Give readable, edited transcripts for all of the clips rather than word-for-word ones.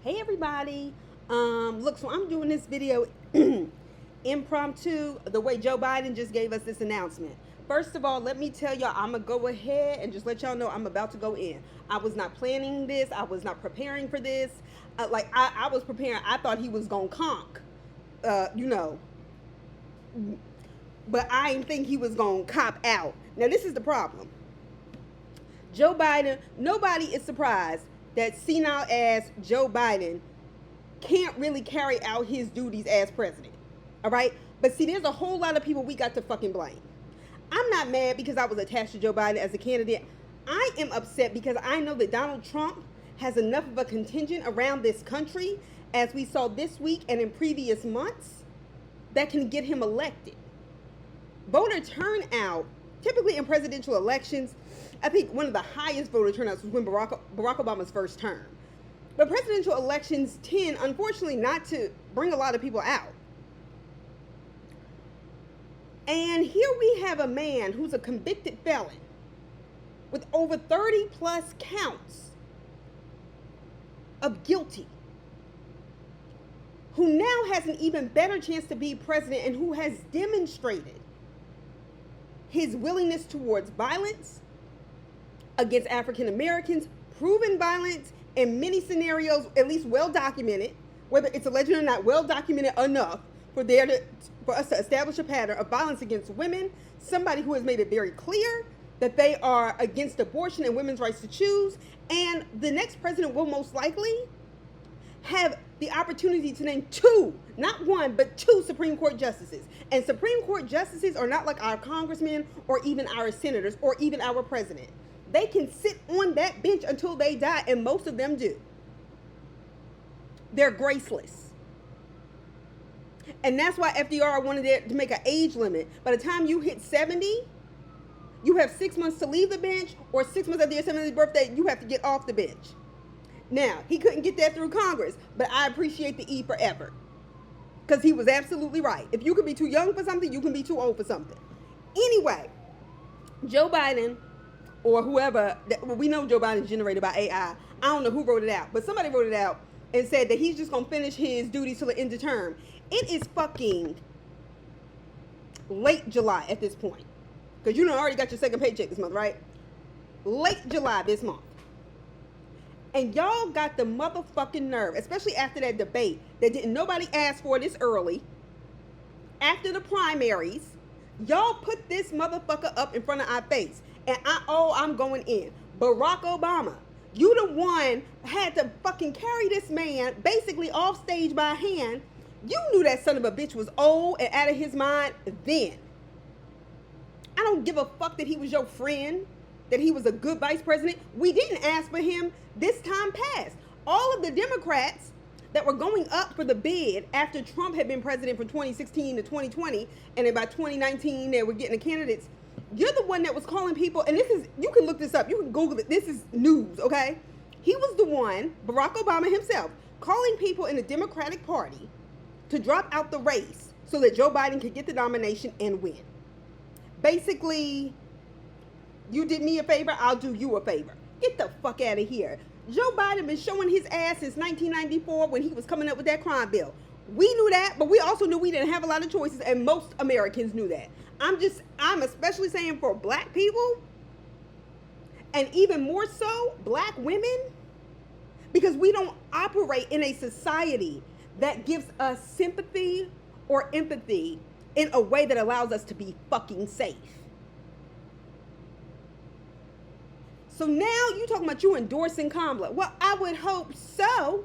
Hey everybody. Look, so I'm doing this video impromptu the way Joe Biden just gave us this announcement. First of all, let me tell y'all, I'm gonna go ahead and just let y'all know I'm about to go in. I was not planning this. I was not preparing for this. I was preparing. I thought he was gonna conk, you know, but I didn't think he was gonna cop out. Now this is the problem. Joe Biden, nobody is surprised that senile ass Joe Biden can't really carry out his duties as president. All right? But see, there's a whole lot of people we got to fucking blame. I'm not mad because I was attached to Joe Biden as a candidate. I am upset because I know that Donald Trump has enough of a contingent around this country, as we saw this week and in previous months, that can get him elected. Voter turnout, typically in presidential elections, I think one of the highest voter turnouts was when Barack Obama's first term. But presidential elections tend, unfortunately, not to bring a lot of people out. And here we have a man who's a convicted felon with over 30 plus counts of guilty, who now has an even better chance to be president and who has demonstrated his willingness towards violence against African Americans, proven violence in many scenarios, at least well documented, whether it's alleged or not, well documented enough for us to establish a pattern of violence against women. Somebody who has made it very clear that they are against abortion and women's rights to choose. And the next president will most likely have the opportunity to name two, not one, but two Supreme Court justices. And Supreme Court justices are not like our congressmen or even our senators or even our president. They can sit on that bench until they die, and most of them do. They're graceless. And that's why FDR wanted to make an age limit. By the time you hit 70, you have 6 months to leave the bench, or 6 months after your 70th birthday, you have to get off the bench. Now, he couldn't get that through Congress, but I appreciate the E for effort. Because he was absolutely right. If you can be too young for something, you can be too old for something. Anyway, Joe Biden, or whoever, we know Joe Biden is generated by AI. I don't know who wrote it out, but somebody wrote it out and said that he's just going to finish his duties till the end of term. It is fucking late July at this point. Because you already got your second paycheck this month, right? Late July this month. And y'all got the motherfucking nerve, especially after that debate that didn't nobody ask for this early, after the primaries, y'all put this motherfucker up in front of our face. And I'm going in. Barack Obama, you the one had to fucking carry this man basically off stage by hand. You knew that son of a bitch was old and out of his mind then. I don't give a fuck that he was your friend, that he was a good vice president. We didn't ask for him this time past. All of the Democrats that were going up for the bid after Trump had been president from 2016 to 2020, and then by 2019 they were getting the candidates. You're the one that was calling people, and this is, you can look this up, you can Google it, this is news, okay? He was the one, Barack Obama himself, calling people in the Democratic Party to drop out the race so that Joe Biden could get the nomination and win. Basically, you did me a favor, I'll do you a favor. Get the fuck out of here. Joe Biden been showing his ass since 1994 when he was coming up with that crime bill. We knew that, but we also knew we didn't have a lot of choices, and most Americans knew that. I'm especially saying for black people, and even more so, black women, because we don't operate in a society that gives us sympathy or empathy in a way that allows us to be fucking safe. So now you talking about you endorsing Kamala. Well, I would hope so.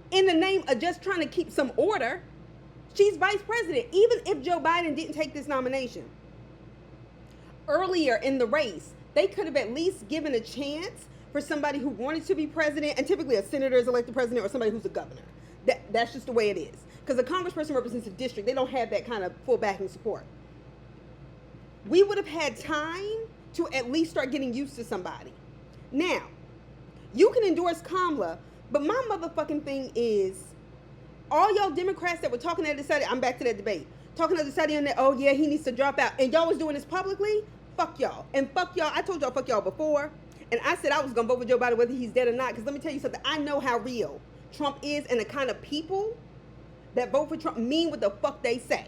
In the name of just trying to keep some order. She's vice president, even if Joe Biden didn't take this nomination. Earlier in the race, they could have at least given a chance for somebody who wanted to be president, and typically a senator is elected president or somebody who's a governor. That's just the way it is. Because a congressperson represents a district. They don't have that kind of full backing support. We would have had time to at least start getting used to somebody. Now, you can endorse Kamala, but my motherfucking thing is, all y'all Democrats that were talking at the side, I'm back to that debate, talking at the side on that, oh yeah, he needs to drop out, and y'all was doing this publicly, fuck y'all. And fuck y'all, I told y'all fuck y'all before, And I said I was going to vote for Joe Biden whether he's dead or not, because let me tell you something. I know how real Trump is, and the kind of people that vote for Trump mean what the fuck they say.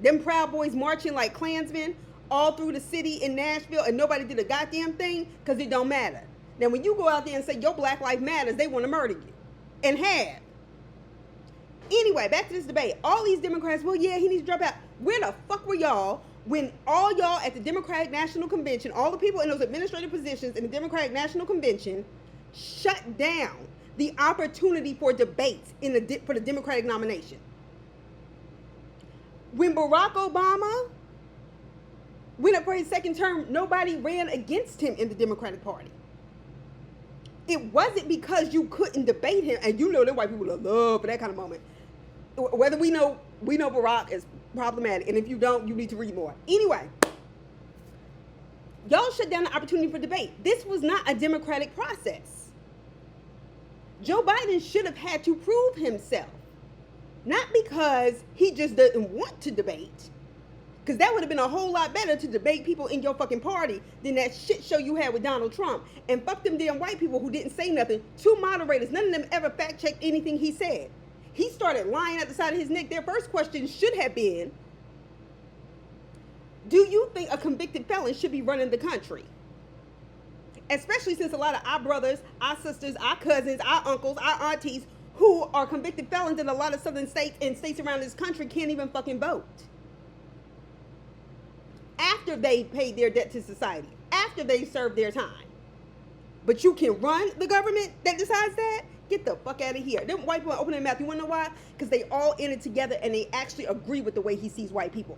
Them Proud Boys marching like Klansmen all through the city in Nashville, and nobody did a goddamn thing because it don't matter. Now, when you go out there and say your Black Life Matters, they want to murder you. And have. Anyway, back to this debate. All these Democrats, well, yeah, he needs to drop out. Where the fuck were y'all when all y'all at the Democratic National Convention, all the people in those administrative positions in the Democratic National Convention, shut down the opportunity for debates for the Democratic nomination? When Barack Obama went up for his second term, nobody ran against him in the Democratic Party. It wasn't because you couldn't debate him, and you know that white people love for that kind of moment. Whether we know Barack is problematic, and if you don't, you need to read more. Anyway, y'all shut down the opportunity for debate. This was not a democratic process. Joe Biden should have had to prove himself. Not because he just doesn't want to debate, because that would have been a whole lot better to debate people in your fucking party than that shit show you had with Donald Trump. And fuck them damn white people who didn't say nothing. Two moderators, none of them ever fact checked anything he said. He started lying at the side of his neck. Their first question should have been, do you think a convicted felon should be running the country? Especially since a lot of our brothers, our sisters, our cousins, our uncles, our aunties who are convicted felons in a lot of southern states and states around this country can't even fucking vote. After they paid their debt to society, after they served their time. But you can run the government that decides that? Get the fuck out of here. Them white people open their mouth. You want to know why? Because they all in it together and they actually agree with the way he sees black people.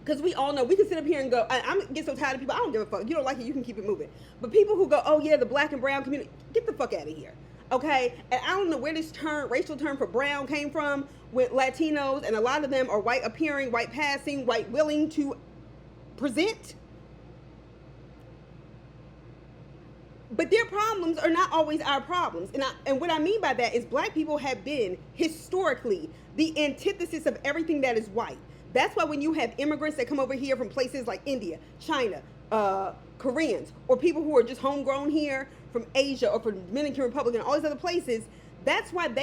Because we all know, we can sit up here and go, I'm get so tired of people, I don't give a fuck. You don't like it, you can keep it moving. But people who go, oh yeah, the black and brown community, get the fuck out of here. Okay? And I don't know where this racial term for brown came from with Latinos, and a lot of them are white appearing, white passing, white willing to present. But their problems are not always our problems. And what I mean by that is black people have been historically the antithesis of everything that is white. That's why when you have immigrants that come over here from places like India, China, Koreans, or people who are just homegrown here from Asia or from Dominican Republic and all these other places, that's why what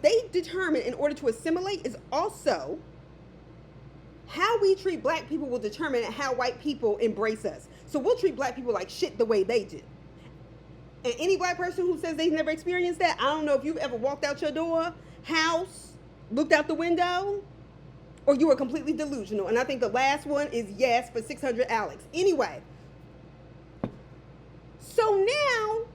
they determine in order to assimilate is also how we treat black people will determine how white people embrace us. So we'll treat black people like shit the way they do. And any black person who says they've never experienced that, I don't know if you've ever walked out your door, house, looked out the window, or you are completely delusional. And I think the last one is yes for 600 Alex. Anyway, so now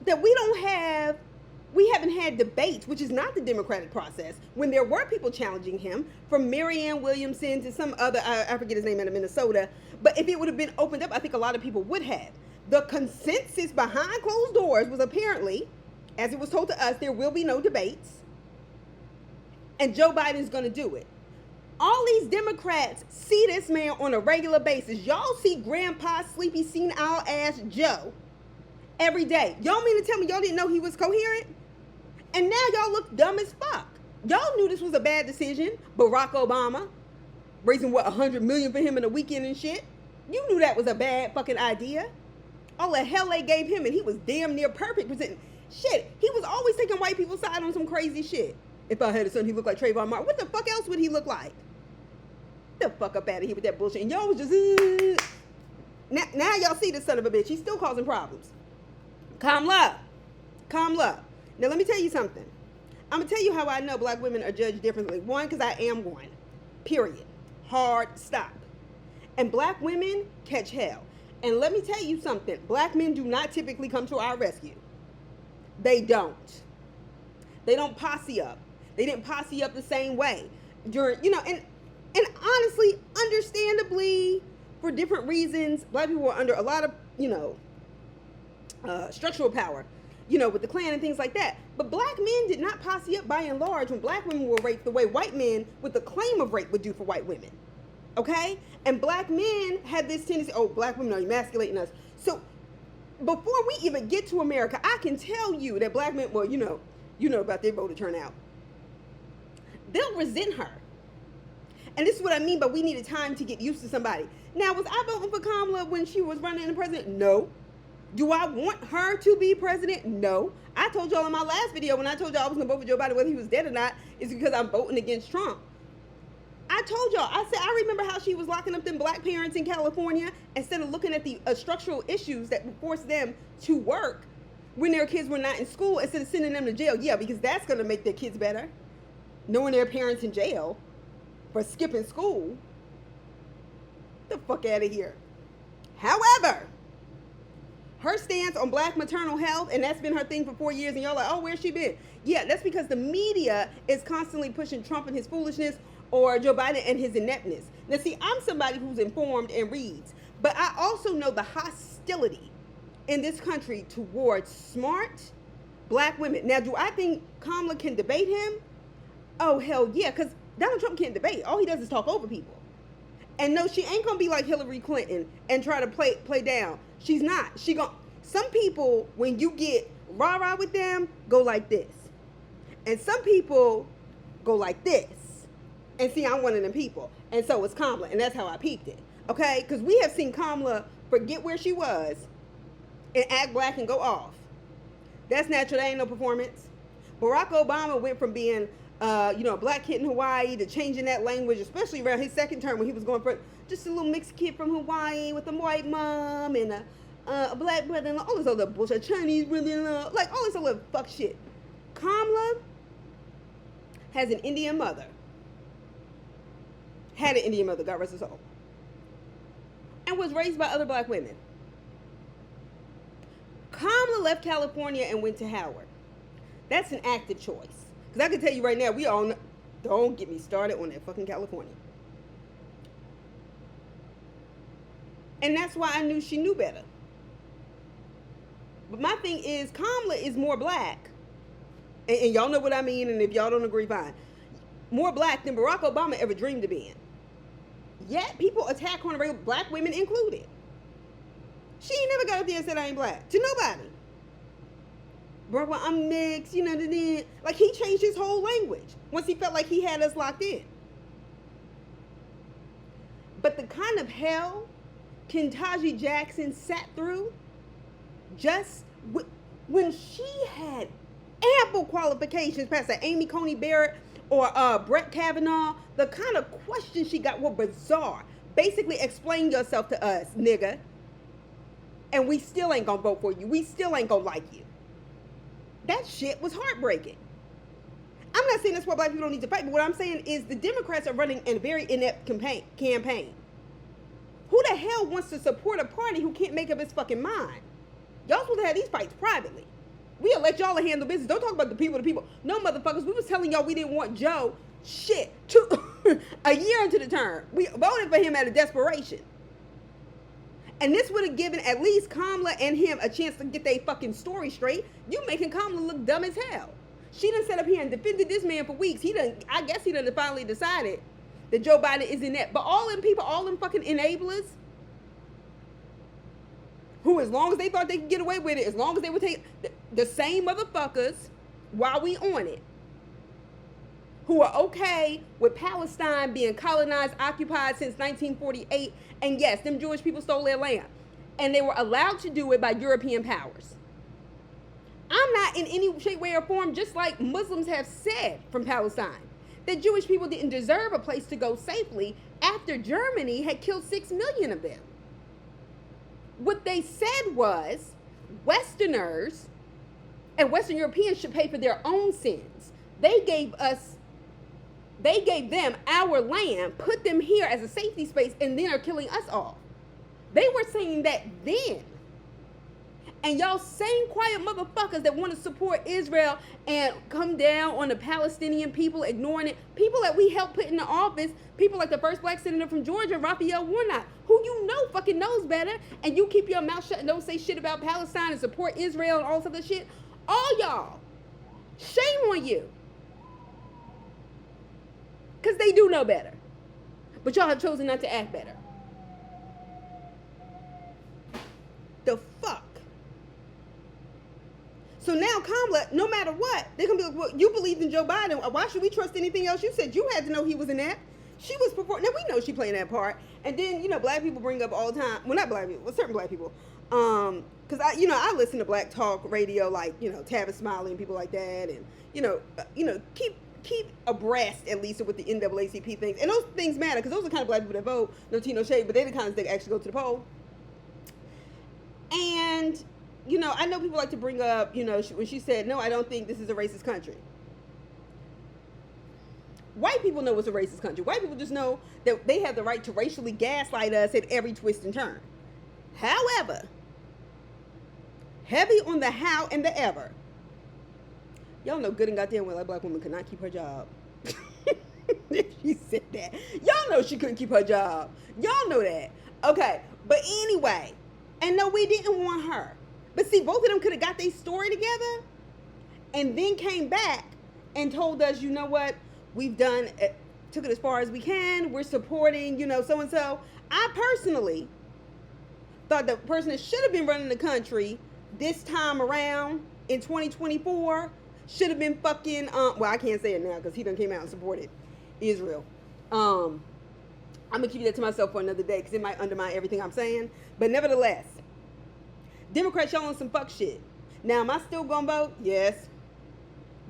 that we haven't had debates, which is not the democratic process, when there were people challenging him, from Marianne Williamson to some other, I forget his name, out of Minnesota, but if it would have been opened up, I think a lot of people would have. The consensus behind closed doors was apparently, as it was told to us, there will be no debates, and Joe Biden's going to do it. All these Democrats see this man on a regular basis. Y'all see Grandpa Sleepy Senile ass Joe every day. Y'all mean to tell me y'all didn't know he was coherent? And now y'all look dumb as fuck. Y'all knew this was a bad decision. Barack Obama raising $100 million for him in a weekend and shit. You knew that was a bad fucking idea. All the hell they gave him, and he was damn near perfect presenting. Shit, he was always taking white people's side on some crazy shit. If I had a son, he looked like Trayvon Martin. What the fuck else would he look like? Get the fuck up out of here with that bullshit. And y'all was just now y'all see this son of a bitch. He's still causing problems. Calm love. Now let me tell you something. I'm gonna tell you how I know black women are judged differently. One, because I am one. Period. Hard stop. And black women catch hell. And let me tell you something. Black men do not typically come to our rescue. They don't. They don't posse up. They didn't posse up the same way. And honestly, understandably, for different reasons, black people are under a lot of, structural power, with the Klan and things like that. But black men did not posse up by and large when black women were raped the way white men with the claim of rape would do for white women. Okay? And black men had this tendency, black women are emasculating us. So before we even get to America, I can tell you that black men, you know about their voter turnout. They'll resent her. And this is what I mean, but we needed time to get used to somebody. Now, was I voting for Kamala when she was running the president? No. Do I want her to be president? No. I told y'all in my last video when I told y'all I was going to vote for Joe Biden whether he was dead or not, it's because I'm voting against Trump. I told y'all, I said, I remember how she was locking up them black parents in California instead of looking at the structural issues that would force them to work when their kids were not in school instead of sending them to jail. Yeah, because that's going to make their kids better. Knowing their parents in jail for skipping school. The fuck out of here. However, her stance on black maternal health, and that's been her thing for 4 years, and y'all like, oh, where's she been? Yeah, that's because the media is constantly pushing Trump and his foolishness or Joe Biden and his ineptness. Now, see, I'm somebody who's informed and reads, but I also know the hostility in this country towards smart black women. Now, do I think Kamala can debate him? Oh, hell yeah, because Donald Trump can't debate. All he does is talk over people. And no, she ain't gonna be like Hillary Clinton and try to play down. She's not. Some people, when you get rah-rah with them, go like this. And some people go like this. And see, I'm one of them people. And so it's Kamala, and that's how I peeped it. Okay? Because we have seen Kamala forget where she was and act black and go off. That's natural. That ain't no performance. Barack Obama went from being a black kid in Hawaii to changing that language, especially around his second term when he was going for just a little mixed kid from Hawaii with a white mom and a black brother-in-law, all this other bullshit, Chinese brother-in-law, like all this other fuck shit. Kamala has an Indian mother. Had an Indian mother, God rest her soul. And was raised by other black women. Kamala left California and went to Howard. That's an active choice. Because I can tell you right now, we all know, don't get me started on that fucking California. And that's why I knew she knew better. But my thing is, Kamala is more black. And y'all know what I mean, and if y'all don't agree, fine. More black than Barack Obama ever dreamed of being. Yet, people attack on regular black women included. She ain't never got up there and said I ain't black. To nobody. Bro, well, I'm mixed, like he changed his whole language once he felt like he had us locked in. But the kind of hell Ketanji Jackson sat through just when she had ample qualifications past Amy Coney Barrett or Brett Kavanaugh, the kind of questions she got were bizarre. Basically, explain yourself to us, nigga. And we still ain't gonna vote for you. We still ain't gonna like you. That shit was heartbreaking. I'm not saying that's why black people don't need to fight, but what I'm saying is the Democrats are running a very inept campaign. Who the hell wants to support a party who can't make up its fucking mind? Y'all supposed to have these fights privately. We'll let y'all handle business. Don't talk about the people to people. No, motherfuckers, we was telling y'all we didn't want Joe a year into the term. We voted for him out of desperation. And this would have given at least Kamala and him a chance to get their fucking story straight. You making Kamala look dumb as hell. She done sat up here and defended this man for weeks. I guess he done finally decided that Joe Biden is inept. But all them people, all them fucking enablers, who as long as they thought they could get away with it, as long as they would take the same motherfuckers while we on it, who are okay with Palestine being colonized, occupied since 1948. And yes, them Jewish people stole their land. And they were allowed to do it by European powers. I'm not in any shape, way, or form, just like Muslims have said from Palestine, that Jewish people didn't deserve a place to go safely after Germany had killed 6 million of them. What they said was Westerners and Western Europeans should pay for their own sins. They gave them our land, put them here as a safety space, and then are killing us all. They were saying that then. And y'all same quiet motherfuckers that want to support Israel and come down on the Palestinian people, ignoring it. People that we helped put in the office, people like the first black senator from Georgia, Raphael Warnock, who you know fucking knows better, and you keep your mouth shut and don't say shit about Palestine and support Israel and all this other shit. All y'all, shame on you. Because they do know better. But y'all have chosen not to act better. The fuck? So now Kamala, no matter what, they're going to be like, well, you believed in Joe Biden. Why should we trust anything else you said? You had to know he was inept. She was performing. Now we know she playing that part, and then black people bring up all the time. Well, not black people, well, certain black people. Because I listen to black talk radio, like Tavis Smiley and people like that, and keep abreast at least with the NAACP things, and those things matter because those are the kind of black people that vote. No tea, no shade, but they're the kind of that actually go to the poll. And I know people like to bring up, when she said, "No, I don't think this is a racist country." White people know it's a racist country. White people just know that they have the right to racially gaslight us at every twist and turn. However, heavy on the how and the ever. Y'all know good and goddamn well that black woman could not keep her job. She said that. Y'all know she couldn't keep her job. Y'all know that. Okay, but anyway, and no, we didn't want her. But see, both of them could have got their story together and then came back and told us, you know what? We've took it as far as we can. We're supporting, so-and-so. I personally thought the person that should have been running the country this time around in 2024 should have been fucking, well, I can't say it now because he done came out and supported Israel. I'm going to keep that to myself for another day because it might undermine everything I'm saying. But nevertheless, Democrats, y'all on some fuck shit. Now, am I still going to vote? Yes.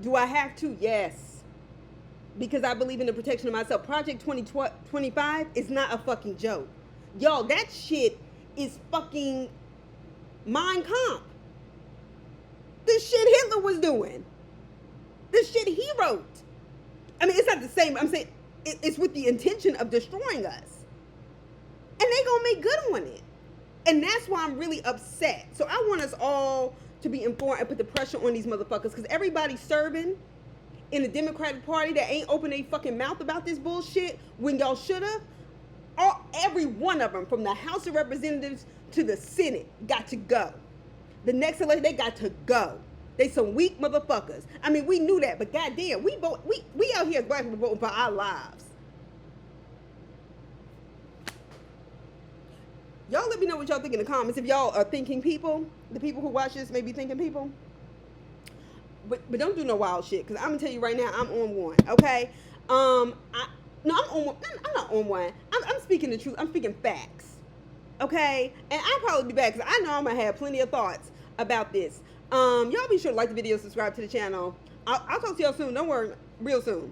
Do I have to? Yes. Because I believe in the protection of myself. Project 2025 is not a fucking joke. Y'all, that shit is fucking Mein Kampf. The shit Hitler was doing. The shit he wrote. I mean, it's not the same. I'm saying it's with the intention of destroying us. And they gonna make good on it. And that's why I'm really upset. So I want us all to be informed and put the pressure on these motherfuckers. Because everybody's serving in the Democratic Party that ain't open their fucking mouth about this bullshit when y'all should have. Every one of them, from the House of Representatives to the Senate, got to go. The next election, they got to go. They some weak motherfuckers. I mean, we knew that, but goddamn, we out here as black people voting for our lives. Y'all let me know what y'all think in the comments. If y'all are thinking people, the people who watch this may be thinking people. But don't do no wild shit, because I'm going to tell you right now, I'm on one, okay? I'm not on one. I'm speaking the truth. I'm speaking facts, okay? And I'll probably be back, because I know I'm going to have plenty of thoughts about this. Y'all be sure to like the video, subscribe to the channel. I'll talk to y'all soon. Don't worry, real soon.